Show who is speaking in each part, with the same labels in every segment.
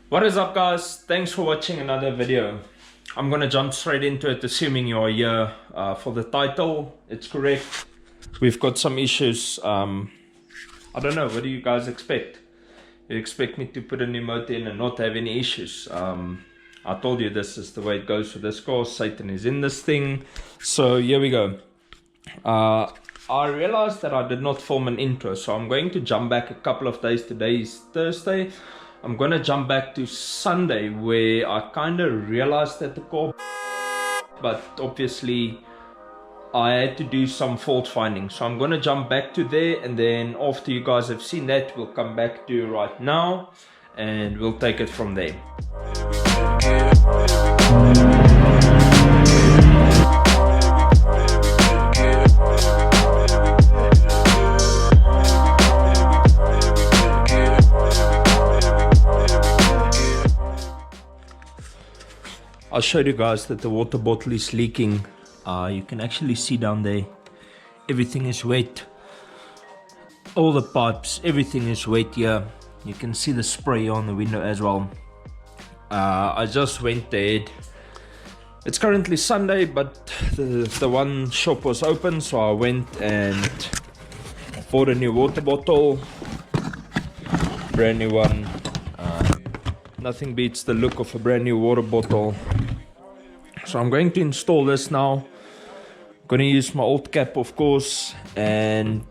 Speaker 1: What is up, guys? Thanks for watching another video. I'm gonna jump straight into it, assuming you're here for the title. It's correct. We've got some issues. I don't know, what do you guys expect? You expect me to put a new motor in and not have any issues? I told you this is the way it goes for this car. Satan is in this thing. So here we go. I realized that I did not film an intro, so I'm going to jump back a couple of days. Today is Thursday. I'm gonna jump back to Sunday, where I kind of realized that the car, but obviously I had to do some fault finding. So I'm gonna jump back to there, and then after you guys have seen that, we'll come back to right now and we'll take it from there. I showed you guys that the water bottle is leaking. You can actually see down there, everything is wet. All the pipes, everything is wet here. You can see the spray on the window as well. I just went ahead. It's currently Sunday, but the one shop was open, so I went and bought a new water bottle. Brand new one. Nothing beats the look of a brand new water bottle. So I'm going to install this now. I'm going to use my old cap, of course, and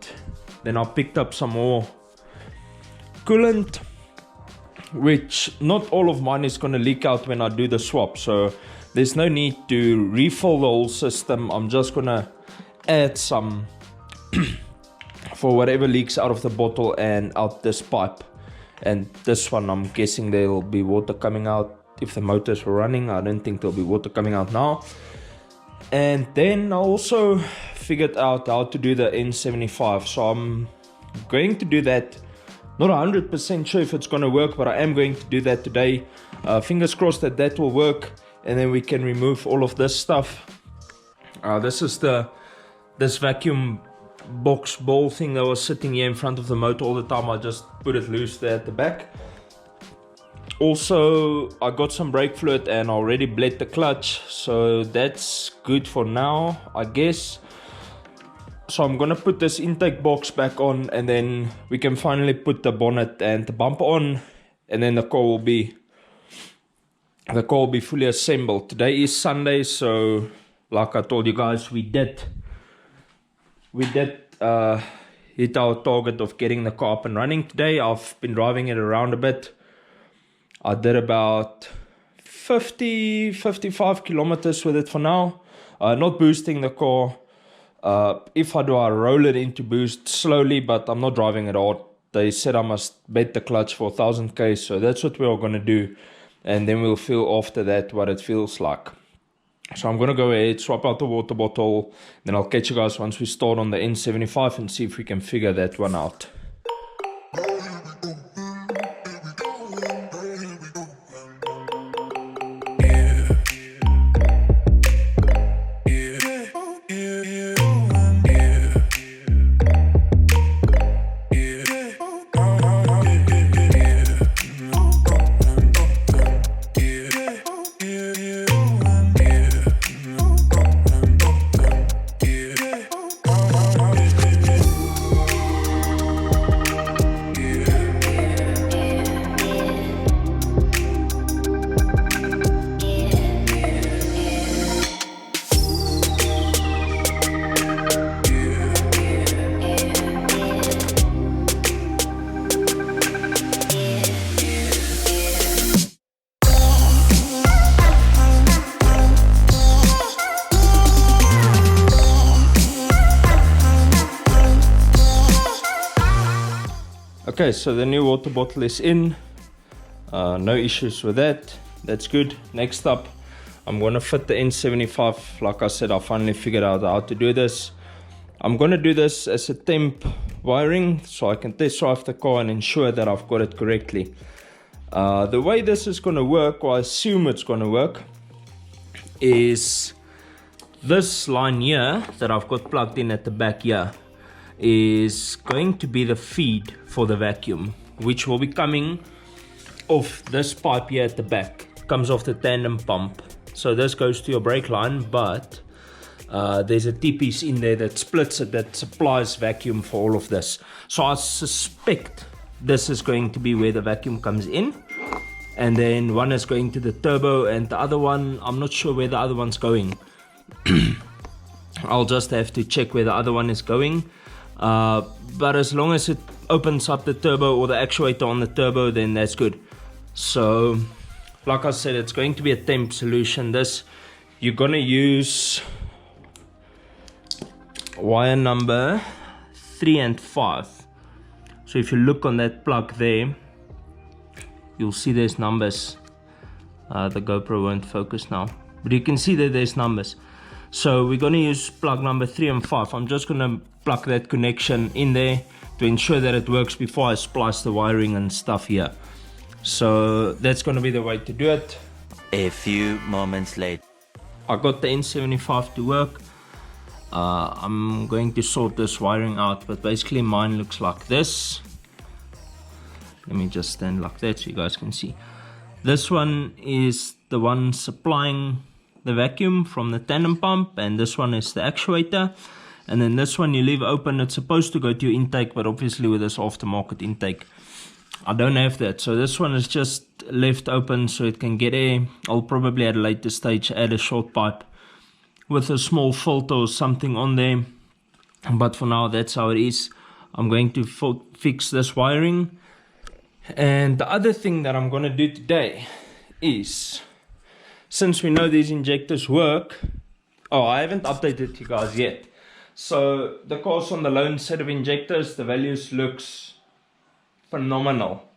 Speaker 1: then I picked up some more coolant, which not all of mine is going to leak out when I do the swap, so there's no need to refill the whole system. I'm just going to add some for whatever leaks out of the bottle and out this pipe. And this one, I'm guessing there will be water coming out if the motors were running. I don't think there'll be water coming out now. And then I also figured out how to do the N75, so I'm going to do that. Not 100% sure if it's going to work, but I am going to do that today. Fingers crossed that that will work, and then we can remove all of this stuff. This is this vacuum box ball thing that was sitting here in front of the motor all the time. I just put it loose there at the back. Also, I got some brake fluid and I already bled the clutch, so that's good for now, I guess. So I'm gonna put this intake box back on, and then we can finally put the bonnet and the bumper on, and then the car will be fully assembled. Today is Sunday, so like I told you guys, we did hit our target of getting the car up and running today. I've been driving it around a bit. I did about 55 kilometers with it for now. Not boosting the car. If I do, I roll it into boost slowly, but I'm not driving it hard. They said I must bed the clutch for 1000 k's, so that's what we're going to do. And then we'll feel after that what it feels like. So I'm going to go ahead, swap out the water bottle, then I'll catch you guys once we start on the N75 and see if we can figure that one out. Okay, so the new water bottle is in. No issues with that. That's good. Next up, I'm going to fit the N75. Like I said, I finally figured out how to do this. I'm going to do this as a temp wiring, so I can test drive the car and ensure that I've got it correctly. The way this is going to work, or I assume it's going to work, is this line here that I've got plugged in at the back here is going to be the feed for the vacuum, which will be coming off this pipe here at the back. It comes off the tandem pump. So this goes to your brake line, but there's a T-piece in there that splits it, that supplies vacuum for all of this. So I suspect this is going to be where the vacuum comes in. And then one is going to the turbo, and the other one, I'm not sure where the other one's going. I'll just have to check where the other one is going. But as long as it opens up the turbo or the actuator on the turbo, then that's good. So like I said, it's going to be a temp solution. This, you're gonna use wire number 3 and 5. So if you look on that plug there, you'll see there's numbers. The GoPro won't focus now, but you can see that there's numbers. So we're going to use plug number 3 and 5. I'm just going to plug that connection in there to ensure that it works before I splice the wiring and stuff here. So that's going to be the way to do it.
Speaker 2: A few moments later.
Speaker 1: I got the N75 to work. I'm going to sort this wiring out, but basically mine looks like this. Let me just stand like that so you guys can see. This one is the one supplying the vacuum from the tandem pump, and this one is the actuator. And then this one you leave open. It's supposed to go to your intake, but obviously with this aftermarket intake, I don't have that. So this one is just left open so it can get air. I'll probably at a later stage add a short pipe with a small filter or something on there, but for now that's how it is. I'm going to fix this wiring. And the other thing that I'm going to do today is, since we know these injectors work, I haven't updated you guys yet. So the car's on the lone set of injectors. The values looks phenomenal.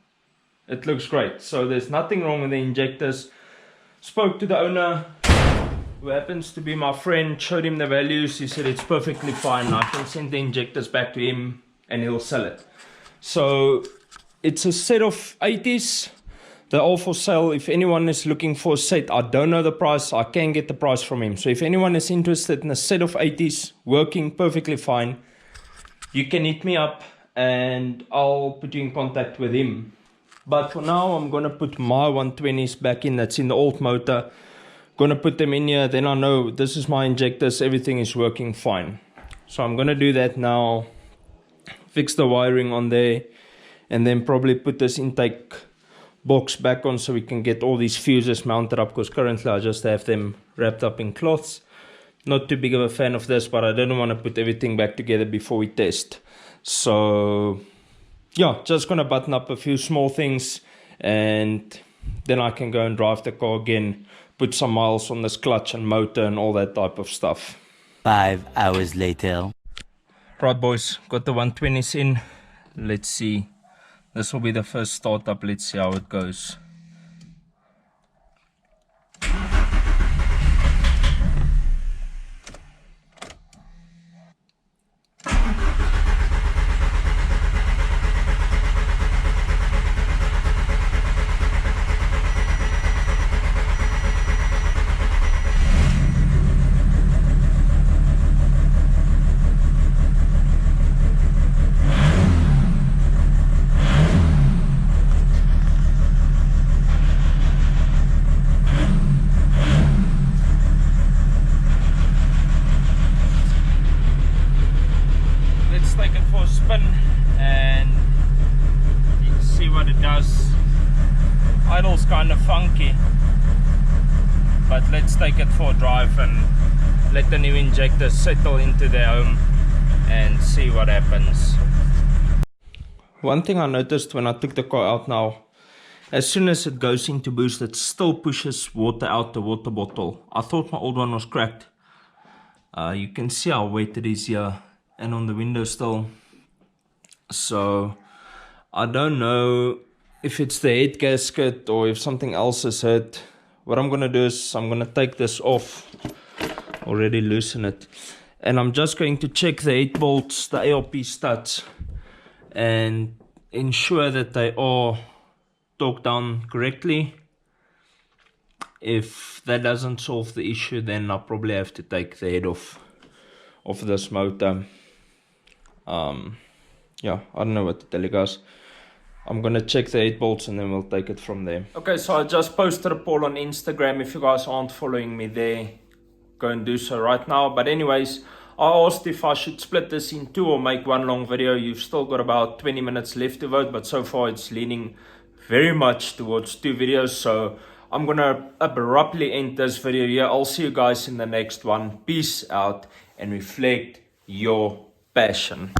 Speaker 1: It looks great. So there's nothing wrong with the injectors. Spoke to the owner, who happens to be my friend, showed him the values. He said it's perfectly fine. I can send the injectors back to him and he'll sell it. So it's a set of 80s. They're all for sale. If anyone is looking for a set, I don't know the price. I can get the price from him. So if anyone is interested in a set of 80s working perfectly fine, you can hit me up and I'll put you in contact with him. But for now, I'm going to put my 120s back in. That's in the old motor. Going to put them in here. Then I know this is my injectors. Everything is working fine. So I'm going to do that now. Fix the wiring on there. And then probably put this intake box back on so we can get all these fuses mounted up, because currently I just have them wrapped up in cloths. Not too big of a fan of this, but I don't want to put everything back together before we test. So yeah, just gonna button up a few small things and then I can go and drive the car again, put some miles on this clutch and motor and all that type of stuff.
Speaker 2: 5 hours later.
Speaker 1: Right boys, got the 120s in. Let's see. This will be the first startup. Let's see how it goes. And you can see what it does. Idle's kind of funky, but let's take it for a drive and let the new injectors settle into their home and see what happens. One thing I noticed when I took the car out now, as soon as it goes into boost, it still pushes water out the water bottle. I thought my old one was cracked. You can see how wet it is here and on the window still. So I don't know if it's the head gasket or if something else is hurt. What I'm going to do is I'm going to take this off, already loosen it, and I'm just going to check the 8 bolts, the ARP studs, and ensure that they are torqued down correctly. If that doesn't solve the issue, then I'll probably have to take the head off of this motor. Yeah, I don't know what to tell you guys. I'm gonna check the 8 bolts and then we'll take it from there. Okay, so I just posted a poll on Instagram. If you guys aren't following me there, go and do so right now. But anyways, I asked if I should split this in two or make one long video. You've still got about 20 minutes left to vote, but so far it's leaning very much towards 2 videos. So I'm gonna abruptly end this video here. I'll see you guys in the next one. Peace out and reflect your passion.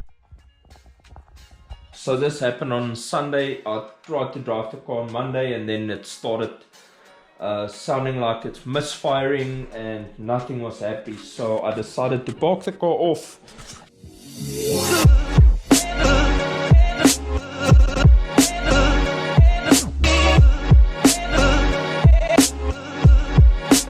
Speaker 1: So this happened on Sunday. I tried to drive the car on Monday and then it started sounding like it's misfiring and nothing was happy. So I decided to park the car off.